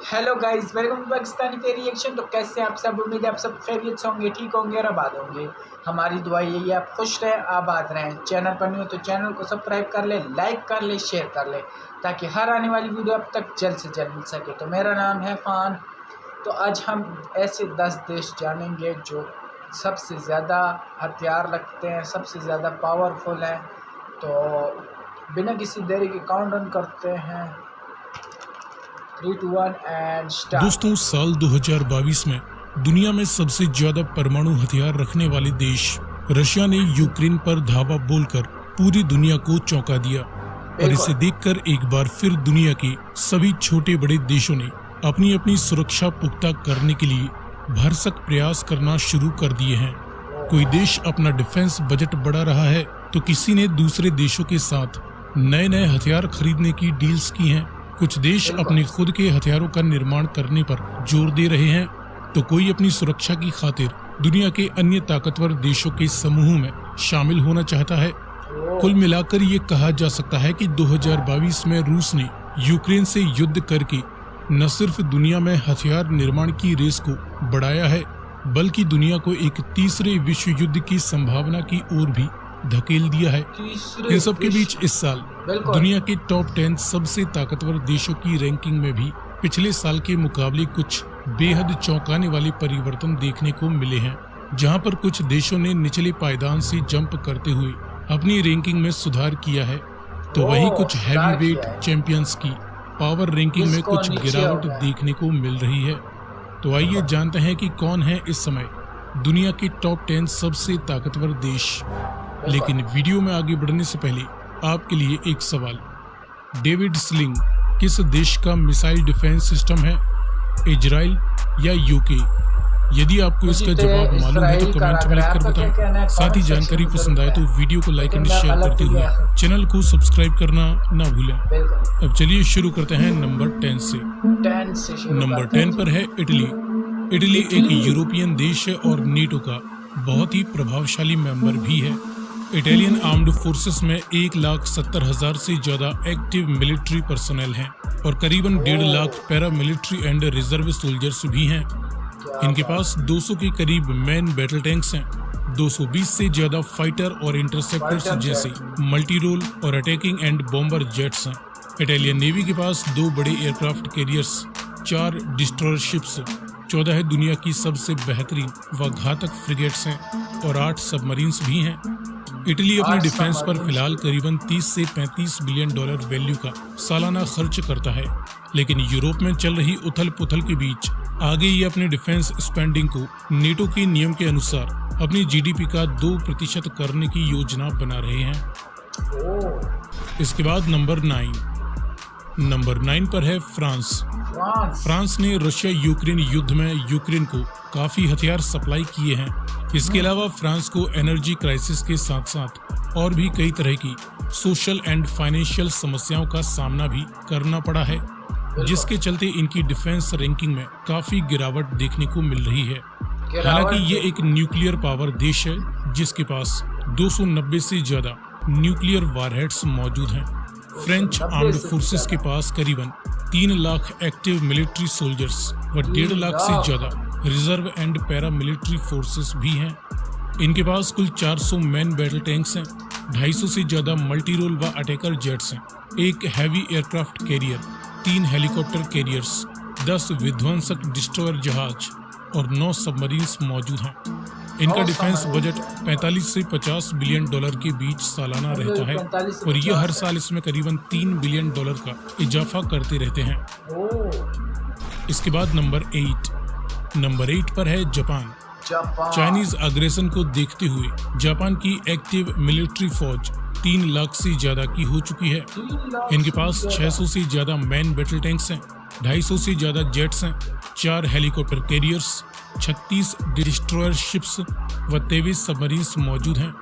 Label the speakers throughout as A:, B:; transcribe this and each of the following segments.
A: Hello guys, welcome to Pakistani पे reaction. तो कैसे आप सब? उम्मीद है आप सब खैरियत से होंगे, ठीक होंगे और आबाद होंगे। हमारी दुआ यही है आप खुश रहें, आबाद रहें। चैनल पर नहीं हो तो चैनल को सब्सक्राइब कर ले, लाइक कर ले, शेयर कर ले, ताकि हर आने वाली वीडियो आप तक जल्द से जल्द मिल सके। तो मेरा नाम है फ़ान। तो आज हम ऐसे 10 देश जानेंगे जो सबसे ज़्यादा हथियार रखते हैं, सबसे ज़्यादा पावरफुल हैं। तो बिना किसी देरी के काउंटडाउन करते हैं। 3, 2, 1 एंड स्टार्ट।
B: दोस्तों, साल 2022 में दुनिया में सबसे ज्यादा परमाणु हथियार रखने वाले देश रशिया ने यूक्रेन पर धावा बोलकर पूरी दुनिया को चौंका दिया। और इसे देखकर एक बार फिर दुनिया के सभी छोटे बड़े देशों ने अपनी अपनी सुरक्षा पुख्ता करने के लिए भरसक प्रयास करना शुरू कर दिए हैं। कोई देश अपना डिफेंस बजट बढ़ा रहा है तो किसी ने दूसरे देशों के साथ नए नए हथियार खरीदने की डील्स की हैं। कुछ देश अपने खुद के हथियारों का निर्माण करने पर जोर दे रहे हैं तो कोई अपनी सुरक्षा की खातिर दुनिया के अन्य ताकतवर देशों के समूह में शामिल होना चाहता है। कुल मिलाकर ये कहा जा सकता है कि 2022 में रूस ने यूक्रेन से युद्ध करके न सिर्फ दुनिया में हथियार निर्माण की रेस को बढ़ाया है, बल्कि दुनिया को एक तीसरे विश्व युद्ध की संभावना की ओर भी धकेल दिया है। इन सब के बीच इस साल दुनिया के टॉप 10 सबसे ताकतवर देशों की रैंकिंग में भी पिछले साल के मुकाबले कुछ बेहद चौंकाने वाले परिवर्तन देखने को मिले हैं। जहां पर कुछ देशों ने निचले पायदान से जंप करते हुए अपनी रैंकिंग में सुधार किया है, तो वहीं कुछ हैवीवेट चैंपियंस की पावर रैंकिंग में कुछ गिरावट देखने को मिल रही है। तो आइए जानते हैं कि कौन है इस समय दुनिया के टॉप 10 सबसे ताकतवर देश। लेकिन वीडियो में आगे बढ़ने से पहले आपके लिए एक सवाल। डेविड स्लिंग किस देश का मिसाइल डिफेंस सिस्टम है, इजराइल या यूके? यदि आपको इसका जवाब मालूम है तो कमेंट में लिखकर बताएं। साथ ही जानकारी पसंद आए तो वीडियो को लाइक एंड शेयर करते हुए चैनल को सब्सक्राइब करना ना भूलें। अब चलिए शुरू करते हैं नंबर 10 से। नंबर 10 पर है इटली। इटली एक यूरोपियन देश है और नेटो का बहुत ही प्रभावशाली मेंबर भी है। इटालियन आर्म्ड फोर्सेस में 1,70,000 से ज्यादा एक्टिव मिलिट्री पर्सनल हैं और करीबन 1.5 lakh para military and reserve soldiers भी हैं। इनके पास 200 के करीब मैन बैटल टैंक्स हैं, 220 से ज्यादा फाइटर और इंटरसेप्टर्स जैसे मल्टी रोल और अटैकिंग एंड बॉम्बर जेट्स हैं। इटालियन नेवी के पास 2 बड़े एयरक्राफ्ट कैरियर्स, 4 डिस्ट्रॉयर शिप्स, 14 दुनिया की सबसे बेहतरीन व घातक फ्रिगेट्स हैं और 8 सबमरीन्स भी हैं। इटली अपने डिफेंस पर फिलहाल करीबन 30 से 35 बिलियन डॉलर वैल्यू का सालाना खर्च करता है, लेकिन यूरोप में चल रही उथल पुथल के बीच आगे ये अपने डिफेंस स्पेंडिंग को नेटो के नियम के अनुसार अपनी जीडीपी का 2% करने की योजना बना रहे हैं। इसके बाद नंबर 9 पर है फ्रांस। फ्रांस ने रशिया यूक्रेन युद्ध में यूक्रेन को काफी हथियार सप्लाई किए हैं। इसके अलावा फ्रांस को एनर्जी क्राइसिस के साथ साथ और भी कई तरह की सोशल एंड फाइनेंशियल समस्याओं का सामना भी करना पड़ा है, जिसके चलते इनकी डिफेंस रैंकिंग में काफी गिरावट देखने को मिल रही है। हालांकि ये एक न्यूक्लियर पावर देश है जिसके पास 290 से ज्यादा न्यूक्लियर वारहेड्स मौजूद हैं। फ्रेंच आर्म्ड फोर्सेस के पास करीबन 3 लाख एक्टिव मिलिट्री सोल्जर्स व 1.5 लाख से ज्यादा reserve and para military forces भी हैं। इनके पास कुल 400 मैन बैटल टैंक्स हैं, 250 से ज्यादा मल्टी रोल व अटैकर जेट्स हैं, 1 heavy aircraft carrier, 3 helicopter carriers, 10 विध्वंसक डिस्ट्रॉयर जहाज और 9 सबमरीन्स मौजूद हैं। इनका डिफेंस बजट 45 से 50 बिलियन डॉलर के बीच सालाना रहता है और ये हर साल इसमें करीबन 3 बिलियन डॉलर का इजाफा करते रहते हैं। इसके बाद नंबर 8 पर है जापान। चाइनीज अग्रेशन को देखते हुए जापान की एक्टिव मिलिट्री फौज 3 लाख से ज्यादा की हो चुकी है। इनके पास 600 से ज्यादा मैन बैटल टैंक्स हैं, 250 से ज्यादा जेट्स हैं, 4 हेलीकॉप्टर कैरियर्स, 36 डिस्ट्रॉयर शिप्स व 23 सबमरीन्स मौजूद हैं।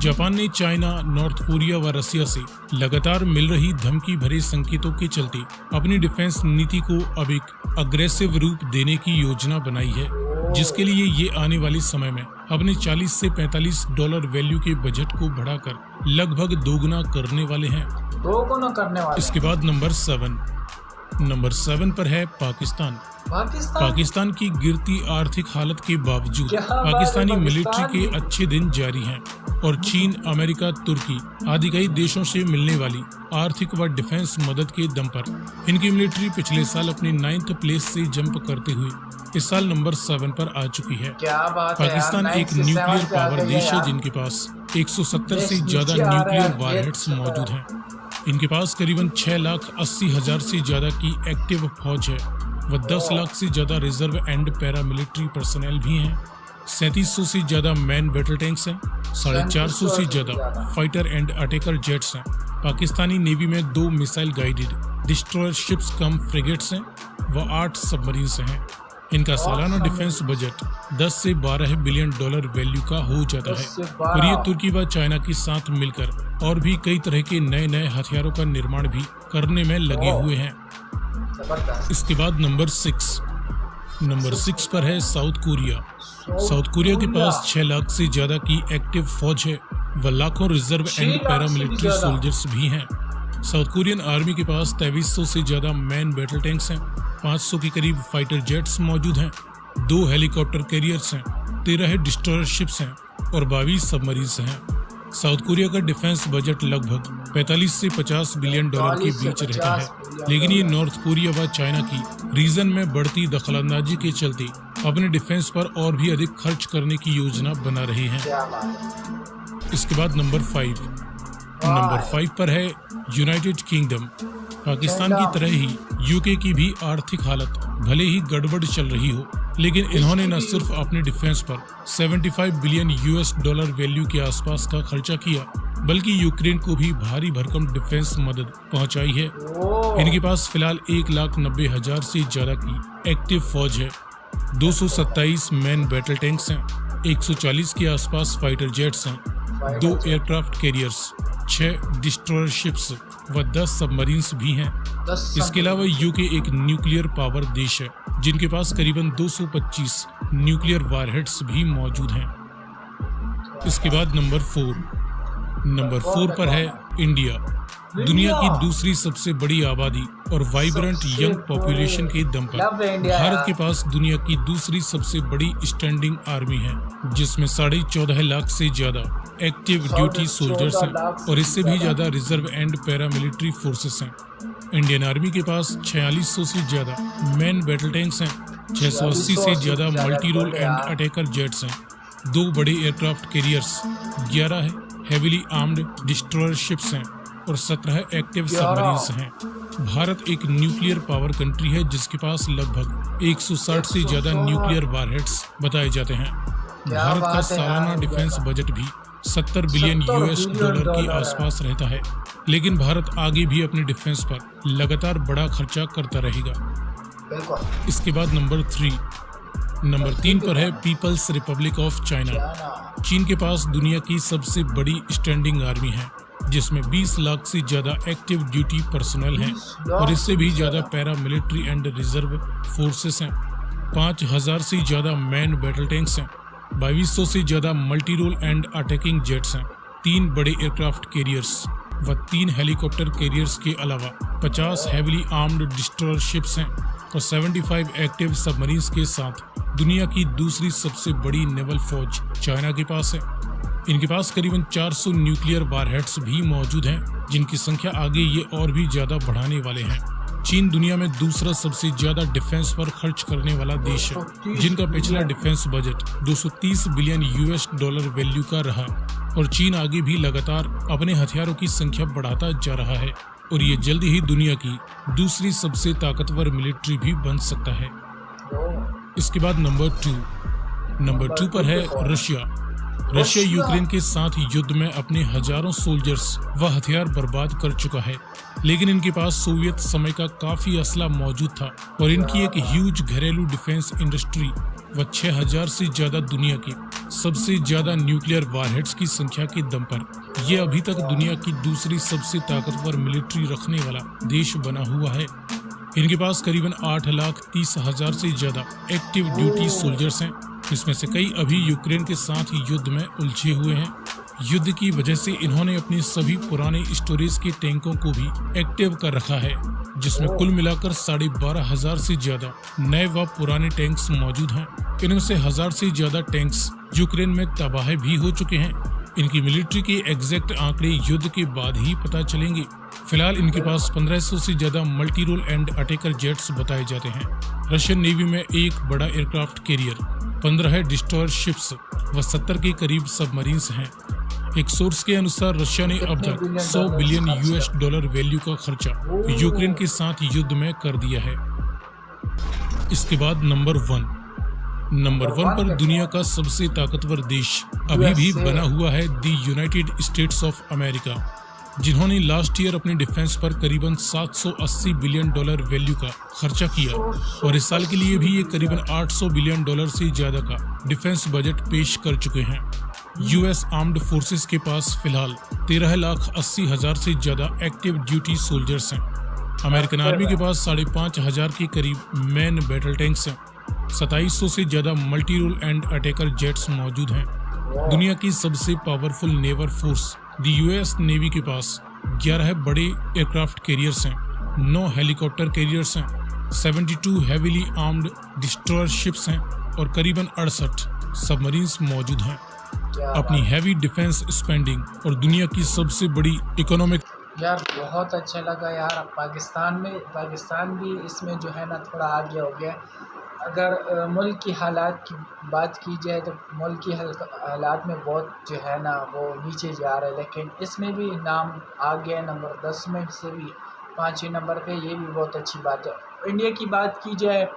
B: जापान ने चाइना, नॉर्थ कोरिया व रसिया से लगातार मिल रही धमकी भरे संकेतों के चलते अपनी डिफेंस नीति को अब एक अग्रेसिव रूप देने की योजना बनाई है, जिसके लिए ये आने वाले समय में अपने 40 से 45 डॉलर वैल्यू के बजट को बढ़ाकर लगभग दोगुना करने वाले हैं।
A: इसके
B: बाद नंबर नंबर 7 पर है पाकिस्तान। पाकिस्तान की गिरती आर्थिक हालत के बावजूद
A: क्या बात है,
B: पाकिस्तानी मिलिट्री
A: पाकिस्तान
B: के
A: की।
B: अच्छे दिन जारी हैं और चीन, अमेरिका, तुर्की आदि कई देशों से मिलने वाली आर्थिक व डिफेंस मदद के दम पर इनकी मिलिट्री पिछले साल अपनी 9th प्लेस से जंप करते हुए इस साल नंबर 7 पर आ चुकी है।
A: क्या बात है यार,
B: पाकिस्तान
A: 9
B: एक
A: से 7
B: न्यूक्लियर
A: पे आ
B: पावर
A: गई
B: देश है
A: यार।
B: जिनके पास 170 से
A: देश
B: ज्यादा
A: नीचे आ रहा है,
B: न्यूक्लियर
A: देश
B: वारहेड्स
A: ऊपर।
B: मौजूद हैं। इनके पास करीबन 6,80,000 से ज्यादा की एक्टिव फौज है व 10 लाख से ज्यादा रिजर्व एंड पैरामिलिट्री पर्सनल भी हैं। 3700 से ज्यादा मैन बैटल टैंक्स हैं। 450 से ज्यादा फाइटर एंड अटैकर जेट्स हैं। पाकिस्तानी नेवी में 2 मिसाइल गाइडेड डिस्ट्रॉयर शिप्स कम फ्रिगेट्स हैं व 8 सबमरीन्स हैं। इनका सालाना डिफेंस बजट 10 से 12 बिलियन डॉलर वैल्यू का हो जाता
A: 10
B: है
A: से
B: और ये
A: 12।
B: तुर्की व चाइना के साथ मिलकर और भी कई तरह के नए नए हथियारों का निर्माण भी करने में लगे हुए हैं।
A: जबरदस्त।
B: इसके बाद नंबर 6 पर है साउथ कोरिया। साउथ कोरिया के पास 6 लाख से ज्यादा की एक्टिव फौज है व लाखों रिजर्व
A: 6
B: एंड
A: लाख से भी
B: पैरामिलिट्री
A: ज्यादा।
B: सोल्जर्स भी हैं। साउथ कोरियन आर्मी के पास 2300 से ज्यादा मैन बैटल टैंक्स हैं। 500 के करीब फाइटर जेट्स मौजूद हैं। 2 हेलीकॉप्टर कैरियर्स हैं। 13 डिस्ट्रॉयर शिप्स हैं और 22 सबमरीन्स हैं। साउथ कोरिया का डिफेंस बजट लगभग 45 से 50 बिलियन डॉलर के
A: 45 से
B: बीच रहता
A: 50
B: है,
A: बिलियन
B: लेकिन ये
A: डॉलर।
B: नॉर्थ कोरिया व चाइना की रीजन में बढ़ती दखलंदाजी के चलते अपने डिफेंस पर और भी अधिक खर्च करने की योजना बना रहे हैं।
A: क्या बात है।
B: इसके बाद नंबर 5 पर है यूनाइटेड किंगडम। पाकिस्तान की तरह ही यूके की भी आर्थिक हालत भले ही गड़बड़ चल रही हो, लेकिन इन्होंने न सिर्फ अपने डिफेंस पर 75 बिलियन यूएस डॉलर वैल्यू के आसपास का खर्चा किया, बल्कि यूक्रेन को भी भारी भरकम डिफेंस मदद पहुंचाई है।
A: ओह,
B: इनके पास फिलहाल 1,90,000 से ज्यादा की एक्टिव फौज है। 227 मैन बैटल टैंक्स हैं। 140 के आसपास फाइटर जेट्स हैं। 2 एयरक्राफ्ट कैरियर्स, 6 डिस्ट्रॉयर शिप्स व 10 सबमरीन्स भी हैं।
A: 10
B: इसके अलावा यूके एक न्यूक्लियर पावर देश है जिनके पास करीबन 225 न्यूक्लियर वारहेड्स भी मौजूद हैं। इसके बाद नंबर 4 पर है इंडिया। दुनिया की दूसरी सबसे बड़ी आबादी और वाइब्रेंट
A: सबसे
B: यंग पॉपुलेशन के दम
A: लव
B: पर
A: इंडिया
B: भारत
A: यार।
B: के पास दुनिया की दूसरी सबसे बड़ी स्टैंडिंग आर्मी है, जिसमें 14.5 लाख से ज्यादा एक्टिव ड्यूटी सोल्जर्स हैं और इससे भी ज्यादा रिजर्व एंड पैरामिलिट्री फोर्सेस हैं। इंडियन आर्मी के पास 4600 से ज्यादा मैन बैटल टैंक्स हैं। 680 से ज्यादा multi role and attacker jets हैं। 2 बड़े aircraft carriers, 11 heavily armed destroyer ships हैं और 17 एक्टिव सबमरीन्स हैं। भारत एक न्यूक्लियर पावर कंट्री है जिसके पास लगभग 160 से ज्यादा न्यूक्लियर वारहेड्स बताए जाते हैं। भारत का
A: बात है
B: सालाना
A: यार,
B: डिफेंस बजट भी 70 बिलियन
A: 70
B: यूएस
A: बिलियन
B: डॉलर के
A: डॉलर है।
B: आसपास रहता है, लेकिन भारत आगे भी अपने डिफेंस पर लगातार बड़ा खर्चा करता रहेगा।
A: बिल्कुल।
B: इसके बाद नंबर 3 पर है पीपल्स रिपब्लिक ऑफ चाइना। चीन के पास दुनिया की सबसे बड़ी स्टैंडिंग आर्मी है, जिसमें 20 लाख से ज्यादा एक्टिव ड्यूटी पर्सनल हैं और इससे भी ज्यादा para military and reserve forces हैं। 5,000 से ज्यादा मैन बैटल टैंक्स हैं। 2200 से ज्यादा multi role and attacking jets हैं। 3 बड़े एयरक्राफ्ट कैरियर्स व 3 हेलीकॉप्टर कैरियर्स के अलावा 50 हेविली आर्म्ड डिस्ट्रॉयर शिप्स हैं और 75 एक्टिव सबमरीन्स के साथ दुनिया की दूसरी सबसे बड़ी नेवल फौज चाइना के पास है। इनके पास करीबन 400 न्यूक्लियर वारहेड्स भी मौजूद हैं, जिनकी संख्या आगे ये और भी ज्यादा बढ़ाने वाले हैं। चीन दुनिया में दूसरा सबसे ज्यादा डिफेंस पर खर्च करने वाला देश है, जिनका पिछला defence budget 230 billion US dollar value का रहा और चीन आगे भी लगातार अपने हथियारों की संख्या बढ़ाता जा रहा है और ये जल्दी ही दुनिया की दूसरी सबसे ताकतवर मिलिट्री भी बन सकता है। इसके बाद नंबर 2 पर है रशिया यूक्रेन के साथ युद्ध में अपने हजारों सोल्जर्स व हथियार बर्बाद कर चुका है, लेकिन इनके पास सोवियत समय का काफी असला मौजूद था और इनकी एक ह्यूज घरेलू डिफेंस इंडस्ट्री व 6,000 से ज्यादा दुनिया की सबसे ज्यादा न्यूक्लियर वारहेड्स की संख्या के दम पर ये अभी तक दुनिया की दूसरी सबसे ताकतवर मिलिट्री रखने वाला देश बना हुआ है। इनके पास करीबन 8,30,000 से ज्यादा एक्टिव ड्यूटी सोल्जर्स हैं, इसमें से कई अभी यूक्रेन के साथ युद्ध में उलझे हुए हैं। युद्ध की वजह से इन्होंने अपने सभी पुराने स्टोरेज के टैंकों को भी एक्टिव कर रखा है, जिसमें कुल मिलाकर 12,500 से ज्यादा नए व पुराने टैंक्स मौजूद हैं। इनमें से 1000 से ज्यादा टैंक्स यूक्रेन में तबाह भी हो चुके हैं। इनकी मिलिट्री के एग्जैक्ट आंकड़े युद्ध के बाद ही पता चलेंगे। फिलहाल इनके पास 1500 से ज्यादा multi role and attacker jets बताए जाते हैं। रशियन नेवी में एक बड़ा एयरक्राफ्ट कैरियर, 15 डिस्ट्रॉयर शिप्स व 70 के करीब सबमरीन्स हैं। एक सोर्स के अनुसार रशिया ने अब तक 100 बिलियन US$ वैल्यू का खर्चा यूक्रेन के साथ युद्ध में कर दिया है। इसके बाद नंबर 1 पर दुनिया का सबसे ताकतवर देश अभी भी बना हुआ है the United states of America, जिन्होंने लास्ट ईयर अपने डिफेंस पर करीबन $780 बिलियन वैल्यू का खर्चा किया और इस साल के लिए भी ये करीबन $800 बिलियन से ज्यादा का डिफेंस बजट पेश कर चुके हैं। यूएस आर्म्ड फोर्सेस के पास फिलहाल 13,80,000 से ज्यादा एक्टिव ड्यूटी सोल्जर्स हैं। अमेरिकन आर्मी के पास 5,500 के करीब मैन बैटल टैंक्स हैं। 2700 से ज्यादा multi role and attacker jets मौजूद हैं। दुनिया की सबसे powerful naval force the US navy के पास 11 बड़े एयरक्राफ्ट कैरियर्स हैं, 9 हेलीकॉप्टर कैरियर्स हैं, 72 हेवीली आर्म्ड डिस्ट्रॉयर शिप्स हैं और करीबन 68 सबमरीन्स मौजूद हैं। अपनी हैवी डिफेंस स्पेंडिंग और दुनिया की सबसे बड़ी इकोनॉमिक
A: यार बहुत अच्छा लगा यार। अब पाकिस्तान भी इसमें जो है ना थोड़ा आगे हो गया। अगर मुल्क की हालात की बात की जाए तो मुल्क की हालात में बहुत जो है ना वो नीचे जा रहा है, लेकिन इसमें भी नाम आ गया नंबर 10 में से भी 5वें नंबर पे। ये भी बहुत अच्छी बात है। इंडिया की बात की जाए,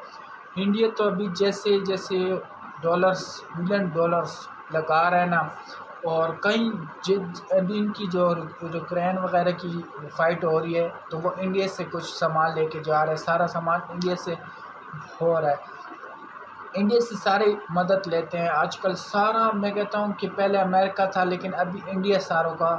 A: इंडिया तो अभी जैसे जैसे बिलियन डॉलर्स लगा रहा है ना, और कई अभी इनकी जो यूक्रेन वगैरह की फ़ाइट हो रही है तो वो इंडिया से कुछ सामान लेके जा रहे हैं। सारा सामान इंडिया से हो रहा है, इंडिया से सारे मदद लेते हैं आजकल। सारा मैं कहता हूँ कि पहले अमेरिका था, लेकिन अभी इंडिया सारों का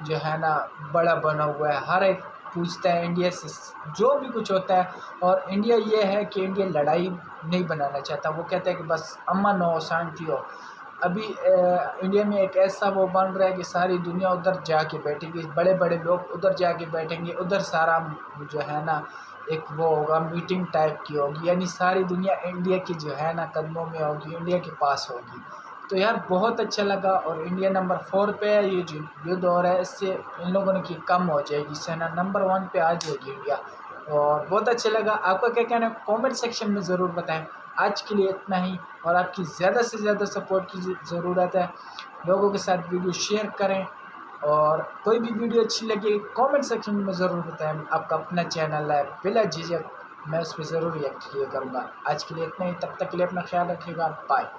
A: जो है ना बड़ा बना हुआ है। हर एक पूछता है इंडिया से जो भी कुछ होता है। और इंडिया ये है कि इंडिया लड़ाई नहीं बनाना चाहता, वो कहता है कि बस अमन हो, शांति हो। अभी इंडिया में एक ऐसा वो बन रहा है कि सारी दुनिया उधर जाके बैठेगी, बड़े बड़े लोग उधर जाके बैठेंगे, उधर सारा जो है ना एक वो होगा, मीटिंग टाइप की होगी, यानी सारी दुनिया इंडिया की जो है ना कदमों में होगी, इंडिया के पास होगी। तो यार बहुत अच्छा लगा। और इंडिया नंबर 4 पे है। ये जो युद्ध हो रहा है इससे इन लोगों की कम हो जाएगी, इससे ना नंबर 1 पे आ जाएगी इंडिया। और बहुत अच्छा लगा। आपका क्या कहना है कमेंट सेक्शन में ज़रूर बताएं। आज के लिए इतना ही, और आपकी ज़्यादा से ज़्यादा सपोर्ट की ज़रूरत है। लोगों के साथ वीडियो शेयर करें, और कोई भी वीडियो अच्छी लगे कमेंट सेक्शन में ज़रूर बताएं। आपका अपना चैनल है, बिला झिझक मैं उस पर ज़रूर रिएक्ट किया करूँगा। आज के लिए इतना ही, तब तक के लिए अपना ख्याल रखिएगा। बाय।